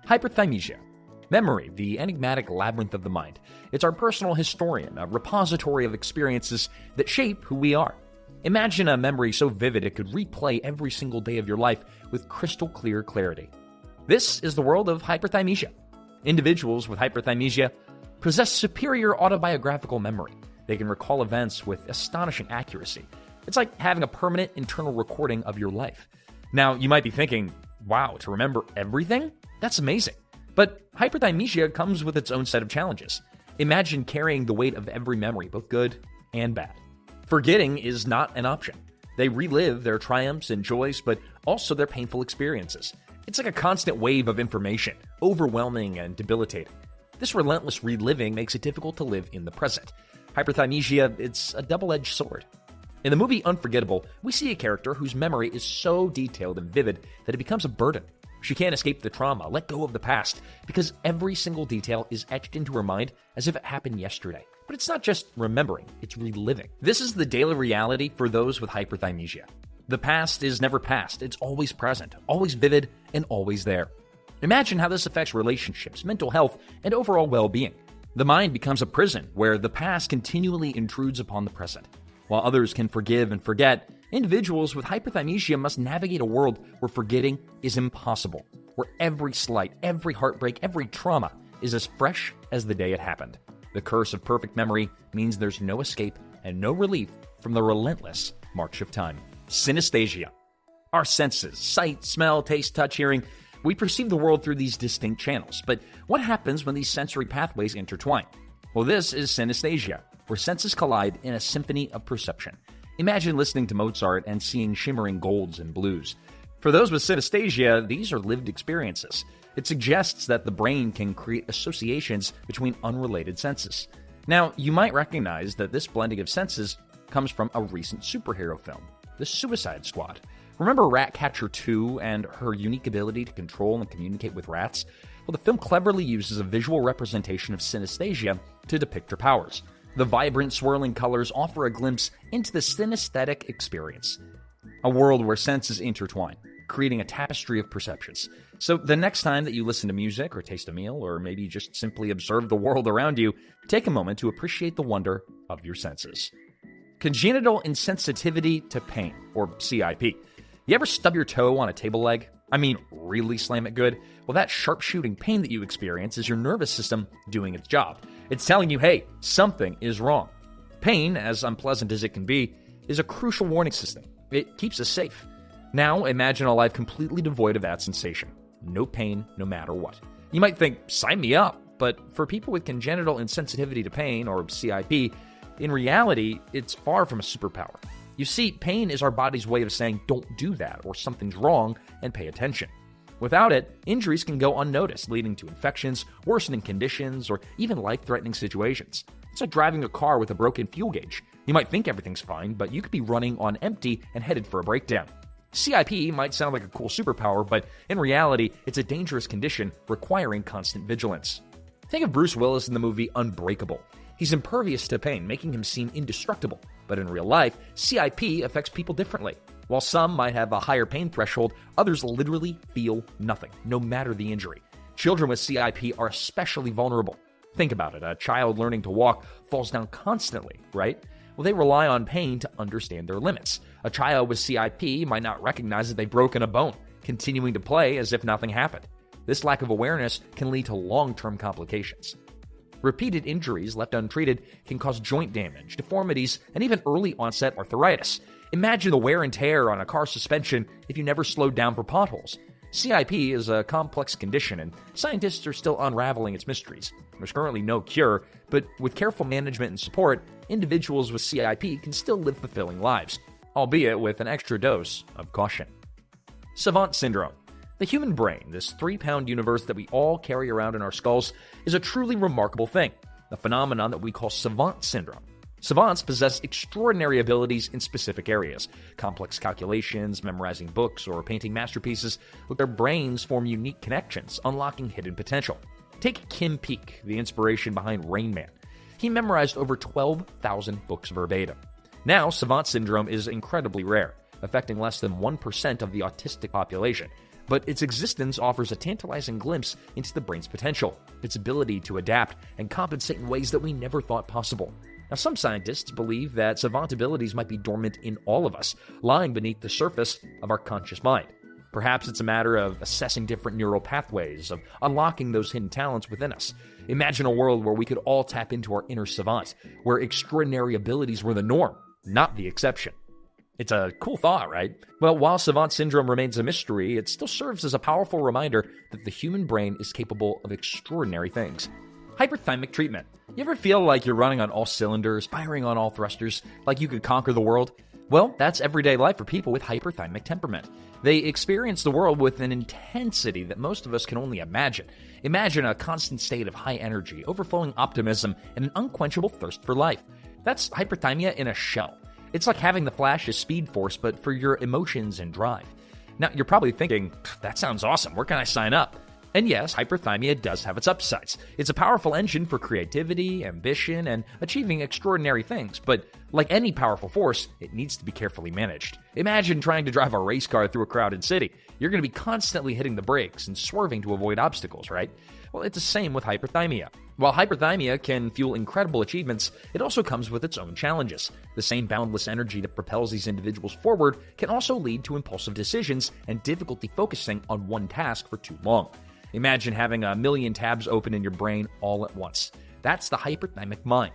Hyperthymesia. Memory, the enigmatic labyrinth of the mind. It's our personal historian, a repository of experiences that shape who we are. Imagine a memory so vivid it could replay every single day of your life with crystal clear clarity. This is the world of hyperthymesia. Individuals with hyperthymesia possess superior autobiographical memory. They can recall events with astonishing accuracy. It's like having a permanent internal recording of your life. Now, you might be thinking, wow, to remember everything? That's amazing. But hyperthymesia comes with its own set of challenges. Imagine carrying the weight of every memory, both good and bad. Forgetting is not an option. They relive their triumphs and joys, but also their painful experiences. It's like a constant wave of information, overwhelming and debilitating. This relentless reliving makes it difficult to live in the present. Hyperthymesia, it's a double-edged sword. In the movie Unforgettable, we see a character whose memory is so detailed and vivid that it becomes a burden. She can't escape the trauma, let go of the past, because every single detail is etched into her mind as if it happened yesterday. But it's not just remembering, it's reliving. This is the daily reality for those with hyperthymesia. The past is never past, it's always present, always vivid, and always there. Imagine how this affects relationships, mental health, and overall well-being. The mind becomes a prison where the past continually intrudes upon the present. While others can forgive and forget, individuals with hyperthymesia must navigate a world where forgetting is impossible, where every slight, every heartbreak, every trauma is as fresh as the day it happened. The curse of perfect memory means there's no escape and no relief from the relentless march of time. Sinestesia. Our senses, sight, smell, taste, touch, hearing, we perceive the world through these distinct channels. But what happens when these sensory pathways intertwine? Well, this is synesthesia, where senses collide in a symphony of perception. Imagine listening to Mozart and seeing shimmering golds and blues. For those with synesthesia, these are lived experiences. It suggests that the brain can create associations between unrelated senses. Now, you might recognize that this blending of senses comes from a recent superhero film, The Suicide Squad. Remember Ratcatcher 2 and her unique ability to control and communicate with rats? Well, the film cleverly uses a visual representation of synesthesia to depict her powers. The vibrant, swirling colors offer a glimpse into the synesthetic experience, a world where senses intertwine, creating a tapestry of perceptions. So the next time that you listen to music or taste a meal, or maybe just simply observe the world around you, take a moment to appreciate the wonder of your senses. Congenital insensitivity to pain, or CIP. You ever stub your toe on a table leg? I mean, really slam it good? Well, that sharp-shooting pain that you experience is your nervous system doing its job. It's telling you, hey, something is wrong. Pain, as unpleasant as it can be, is a crucial warning system. It keeps us safe. Now, imagine a life completely devoid of that sensation. No pain, no matter what. You might think, sign me up, but for people with congenital insensitivity to pain, or CIP, in reality, it's far from a superpower. You see, pain is our body's way of saying, don't do that, or something's wrong, and pay attention. Without it, injuries can go unnoticed, leading to infections, worsening conditions, or even life-threatening situations. It's like driving a car with a broken fuel gauge. You might think everything's fine, but you could be running on empty and headed for a breakdown. CIP might sound like a cool superpower, but in reality, it's a dangerous condition requiring constant vigilance. Think of Bruce Willis in the movie Unbreakable. He's impervious to pain, making him seem indestructible. But in real life, CIP affects people differently. While some might have a higher pain threshold, others literally feel nothing, no matter the injury. Children with CIP are especially vulnerable. Think about it. A child learning to walk falls down constantly, right? Well, they rely on pain to understand their limits. A child with CIP might not recognize that they've broken a bone, continuing to play as if nothing happened. This lack of awareness can lead to long-term complications. Repeated injuries left untreated can cause joint damage, deformities, and even early-onset arthritis. Imagine the wear and tear on a car suspension if you never slowed down for potholes. CIP is a complex condition, and scientists are still unraveling its mysteries. There's currently no cure, but with careful management and support, individuals with CIP can still live fulfilling lives, albeit with an extra dose of caution. Savant syndrome. The human brain, this 3-pound universe that we all carry around in our skulls, is a truly remarkable thing, a phenomenon that we call savant syndrome. Savants possess extraordinary abilities in specific areas. Complex calculations, memorizing books, or painting masterpieces. With their brains form unique connections, unlocking hidden potential. Take Kim Peek, the inspiration behind Rain Man. He memorized over 12,000 books verbatim. Now, savant syndrome is incredibly rare, affecting less than 1% of the autistic population. but its existence offers a tantalizing glimpse into the brain's potential, its ability to adapt and compensate in ways that we never thought possible. Now, some scientists believe that savant abilities might be dormant in all of us, lying beneath the surface of our conscious mind. Perhaps it's a matter of assessing different neural pathways, of unlocking those hidden talents within us. Imagine a world where we could all tap into our inner savant, where extraordinary abilities were the norm, not the exception. It's a cool thought, right? Well, while savant syndrome remains a mystery, it still serves as a powerful reminder that the human brain is capable of extraordinary things. Hyperthymic treatment. You ever feel like you're running on all cylinders, firing on all thrusters, like you could conquer the world? Well, that's everyday life for people with hyperthymic temperament. They experience the world with an intensity that most of us can only imagine. Imagine a constant state of high energy, overflowing optimism, and an unquenchable thirst for life. That's hyperthymia in a shell. It's like having the Flash's Speed Force, but for your emotions and drive. Now, you're probably thinking, that sounds awesome, where can I sign up? And yes, hyperthymia does have its upsides. It's a powerful engine for creativity, ambition, and achieving extraordinary things. But like any powerful force, it needs to be carefully managed. Imagine trying to drive a race car through a crowded city. You're going to be constantly hitting the brakes and swerving to avoid obstacles, right? Well, it's the same with hyperthymia. While hyperthymia can fuel incredible achievements, it also comes with its own challenges. The same boundless energy that propels these individuals forward can also lead to impulsive decisions and difficulty focusing on one task for too long. Imagine having a million tabs open in your brain all at once. That's the hyperthymic mind.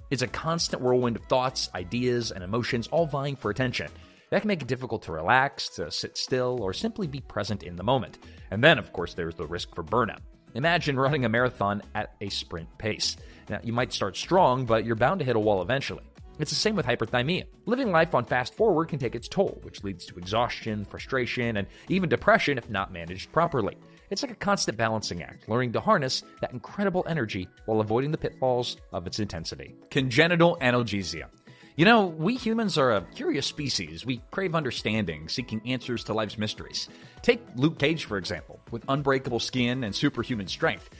It's a constant whirlwind of thoughts, ideas, and emotions all vying for attention. That can make it difficult to relax, to sit still, or simply be present in the moment. And then, of course, there's the risk for burnout. Imagine running a marathon at a sprint pace. Now, you might start strong, but you're bound to hit a wall eventually. It's the same with hyperthymia. Living life on fast forward can take its toll, which leads to exhaustion, frustration, and even depression if not managed properly. It's like a constant balancing act, learning to harness that incredible energy while avoiding the pitfalls of its intensity. Congenital analgesia. You know, we humans are a curious species. We crave understanding, seeking answers to life's mysteries. Take Luke Cage, for example, with unbreakable skin and superhuman strength.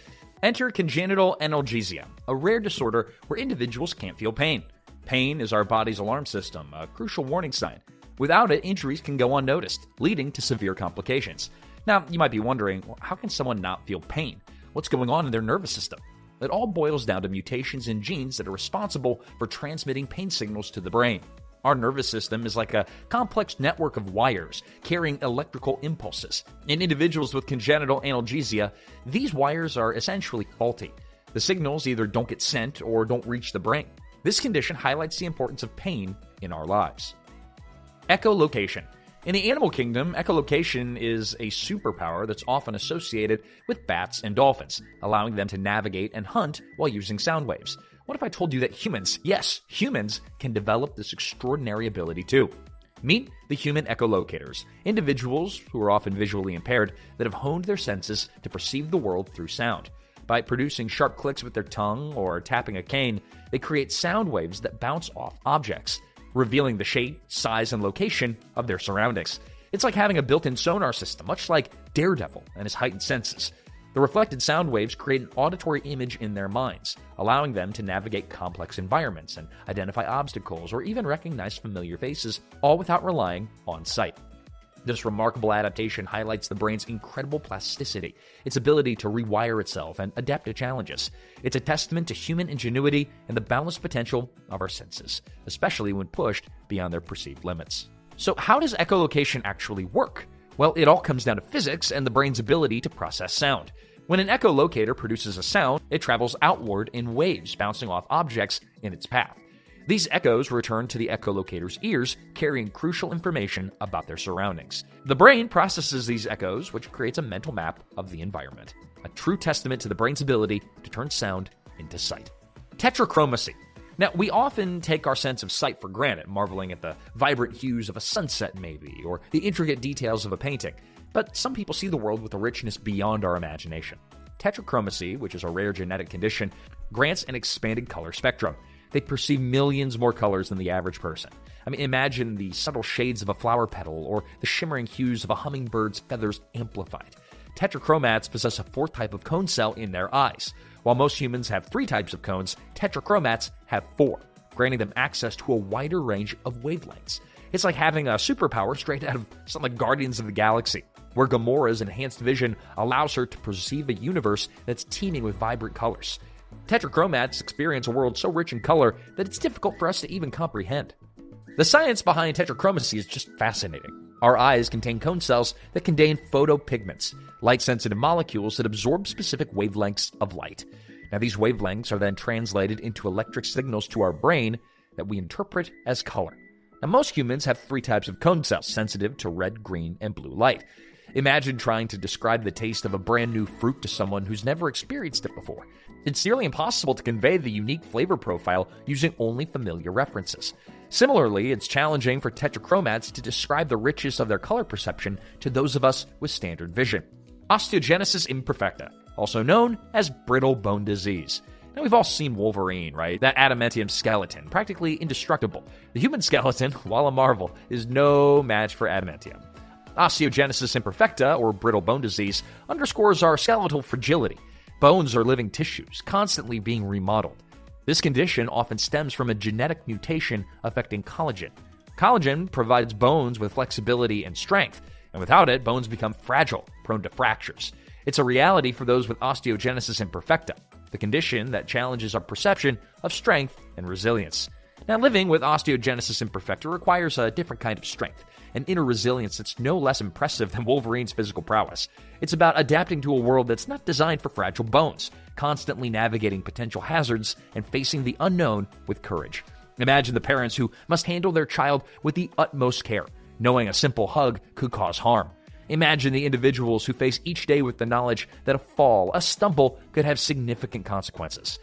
Enter congenital analgesia, a rare disorder where individuals can't feel pain. Pain is our body's alarm system, a crucial warning sign. Without it, injuries can go unnoticed, leading to severe complications. Now, you might be wondering, how can someone not feel pain? What's going on in their nervous system? It all boils down to mutations in genes that are responsible for transmitting pain signals to the brain. Our nervous system is like a complex network of wires carrying electrical impulses. In individuals with congenital analgesia, these wires are essentially faulty. The signals either don't get sent or don't reach the brain. This condition highlights the importance of pain in our lives. Echolocation. In the animal kingdom, echolocation is a superpower that's often associated with bats and dolphins, allowing them to navigate and hunt while using sound waves. What if I told you that humans, yes, humans, can develop this extraordinary ability too? Meet the human echolocators, individuals who are often visually impaired that have honed their senses to perceive the world through sound. By producing sharp clicks with their tongue or tapping a cane, they create sound waves that bounce off objects, revealing the shape, size, and location of their surroundings. It's like having a built-in sonar system, much like Daredevil and his heightened senses. The reflected sound waves create an auditory image in their minds, allowing them to navigate complex environments and identify obstacles or even recognize familiar faces, all without relying on sight. This remarkable adaptation highlights the brain's incredible plasticity, its ability to rewire itself and adapt to challenges. It's a testament to human ingenuity and the boundless potential of our senses, especially when pushed beyond their perceived limits. So how does echolocation actually work? Well, it all comes down to physics and the brain's ability to process sound. When an echolocator produces a sound, it travels outward in waves, bouncing off objects in its path. These echoes return to the echolocator's ears, carrying crucial information about their surroundings. The brain processes these echoes, which creates a mental map of the environment, a true testament to the brain's ability to turn sound into sight. Tetrachromacy. Now, we often take our sense of sight for granted, marveling at the vibrant hues of a sunset maybe, or the intricate details of a painting. But some people see the world with a richness beyond our imagination. Tetrachromacy, which is a rare genetic condition, grants an expanded color spectrum. They perceive millions more colors than the average person. I mean, imagine the subtle shades of a flower petal or the shimmering hues of a hummingbird's feathers amplified. Tetrachromats possess a fourth type of cone cell in their eyes. While most humans have 3 types of cones, tetrachromats have 4, granting them access to a wider range of wavelengths. It's like having a superpower straight out of something like Guardians of the Galaxy, where Gamora's enhanced vision allows her to perceive a universe that's teeming with vibrant colors. Tetrachromats experience a world so rich in color that it's difficult for us to even comprehend. The science behind tetrachromacy is just fascinating. Our eyes contain cone cells that contain photopigments, light-sensitive molecules that absorb specific wavelengths of light. Now, these wavelengths are then translated into electric signals to our brain that we interpret as color. Now, most humans have 3 types of cone cells sensitive to red, green, and blue light. Imagine trying to describe the taste of a brand new fruit to someone who's never experienced it before. It's nearly impossible to convey the unique flavor profile using only familiar references. Similarly, it's challenging for tetrachromats to describe the richness of their color perception to those of us with standard vision. Osteogenesis imperfecta, also known as brittle bone disease. Now, we've all seen Wolverine, right? That adamantium skeleton, practically indestructible. The human skeleton, while a marvel, is no match for adamantium. Osteogenesis imperfecta, or brittle bone disease, underscores our skeletal fragility. Bones are living tissues, constantly being remodeled. This condition often stems from a genetic mutation affecting collagen. Collagen provides bones with flexibility and strength, and without it, bones become fragile, prone to fractures. It's a reality for those with osteogenesis imperfecta, the condition that challenges our perception of strength and resilience. Now, living with osteogenesis imperfecta requires a different kind of strength, an inner resilience that's no less impressive than Wolverine's physical prowess. It's about adapting to a world that's not designed for fragile bones, constantly navigating potential hazards and facing the unknown with courage. Imagine the parents who must handle their child with the utmost care, knowing a simple hug could cause harm. Imagine the individuals who face each day with the knowledge that a fall, a stumble, could have significant consequences.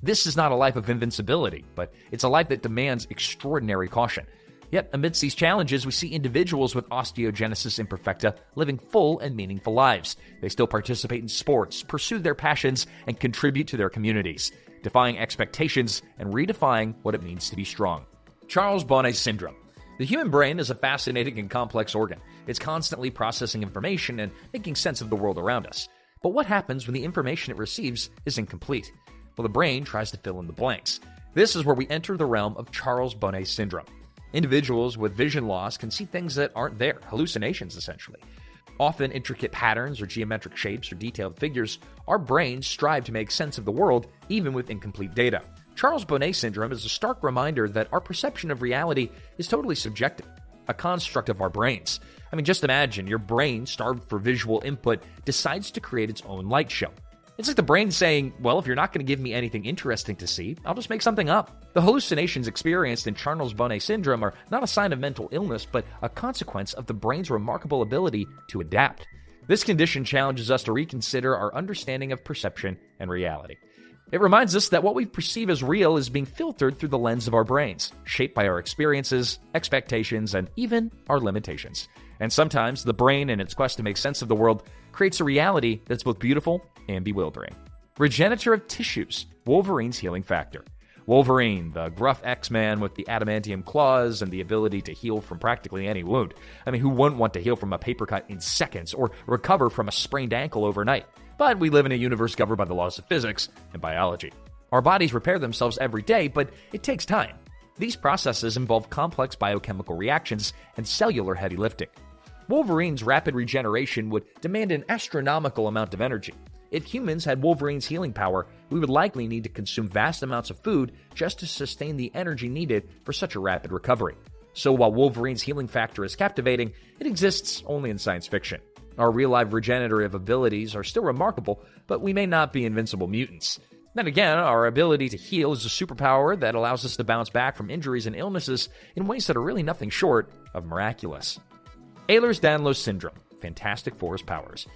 This is not a life of invincibility, but it's a life that demands extraordinary caution. Yet, amidst these challenges, we see individuals with osteogenesis imperfecta living full and meaningful lives. They still participate in sports, pursue their passions, and contribute to their communities, defying expectations and redefining what it means to be strong. Charles Bonnet syndrome. The human brain is a fascinating and complex organ. It's constantly processing information and making sense of the world around us. But what happens when the information it receives is incomplete? Well, the brain tries to fill in the blanks. This is where we enter the realm of Charles Bonnet syndrome. Individuals with vision loss can see things that aren't there, hallucinations essentially. Often intricate patterns or geometric shapes or detailed figures, our brains strive to make sense of the world even with incomplete data. Charles Bonnet syndrome is a stark reminder that our perception of reality is totally subjective, a construct of our brains. I mean, just imagine your brain, starved for visual input, decides to create its own light show. It's like the brain saying, well, if you're not going to give me anything interesting to see, I'll just make something up. The hallucinations experienced in Charles Bonnet syndrome are not a sign of mental illness, but a consequence of the brain's remarkable ability to adapt. This condition challenges us to reconsider our understanding of perception and reality. It reminds us that what we perceive as real is being filtered through the lens of our brains, shaped by our experiences, expectations, and even our limitations. And sometimes the brain, in its quest to make sense of the world, creates a reality that's both beautiful and bewildering. Regenerative tissues, Wolverine's healing factor. Wolverine, the gruff X-Man with the adamantium claws and the ability to heal from practically any wound. I mean, who wouldn't want to heal from a paper cut in seconds or recover from a sprained ankle overnight? But we live in a universe governed by the laws of physics and biology. Our bodies repair themselves every day, but it takes time. These processes involve complex biochemical reactions and cellular heavy lifting. Wolverine's rapid regeneration would demand an astronomical amount of energy. If humans had Wolverine's healing power, we would likely need to consume vast amounts of food just to sustain the energy needed for such a rapid recovery. So while Wolverine's healing factor is captivating, it exists only in science fiction. Our real-life regenerative abilities are still remarkable, but we may not be invincible mutants. Then again, our ability to heal is a superpower that allows us to bounce back from injuries and illnesses in ways that are really nothing short of miraculous. Ehlers-Danlos syndrome, Fantastic Four's powers.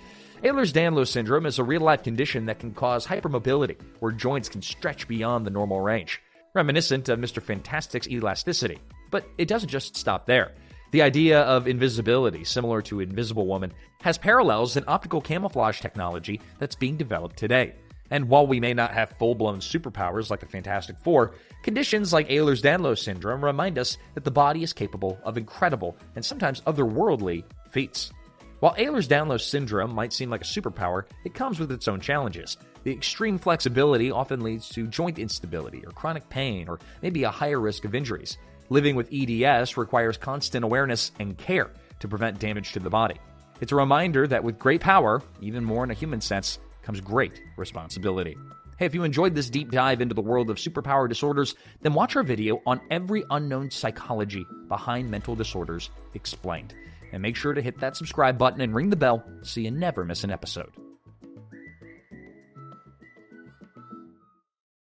Ehlers-Danlos syndrome is a real-life condition that can cause hypermobility, where joints can stretch beyond the normal range, reminiscent of Mr. Fantastic's elasticity. But it doesn't just stop there. The idea of invisibility, similar to Invisible Woman, has parallels in optical camouflage technology that's being developed today. And while we may not have full-blown superpowers like the Fantastic Four, conditions like Ehlers-Danlos syndrome remind us that the body is capable of incredible and sometimes otherworldly feats. While Ehlers-Danlos syndrome might seem like a superpower, it comes with its own challenges. The extreme flexibility often leads to joint instability or chronic pain or maybe a higher risk of injuries. Living with EDS requires constant awareness and care to prevent damage to the body. It's a reminder that with great power, even more in a human sense, comes great responsibility. Hey, if you enjoyed this deep dive into the world of superpower disorders, then watch our video on every unknown psychology behind mental disorders explained. And make sure to hit that subscribe button and ring the bell so you never miss an episode.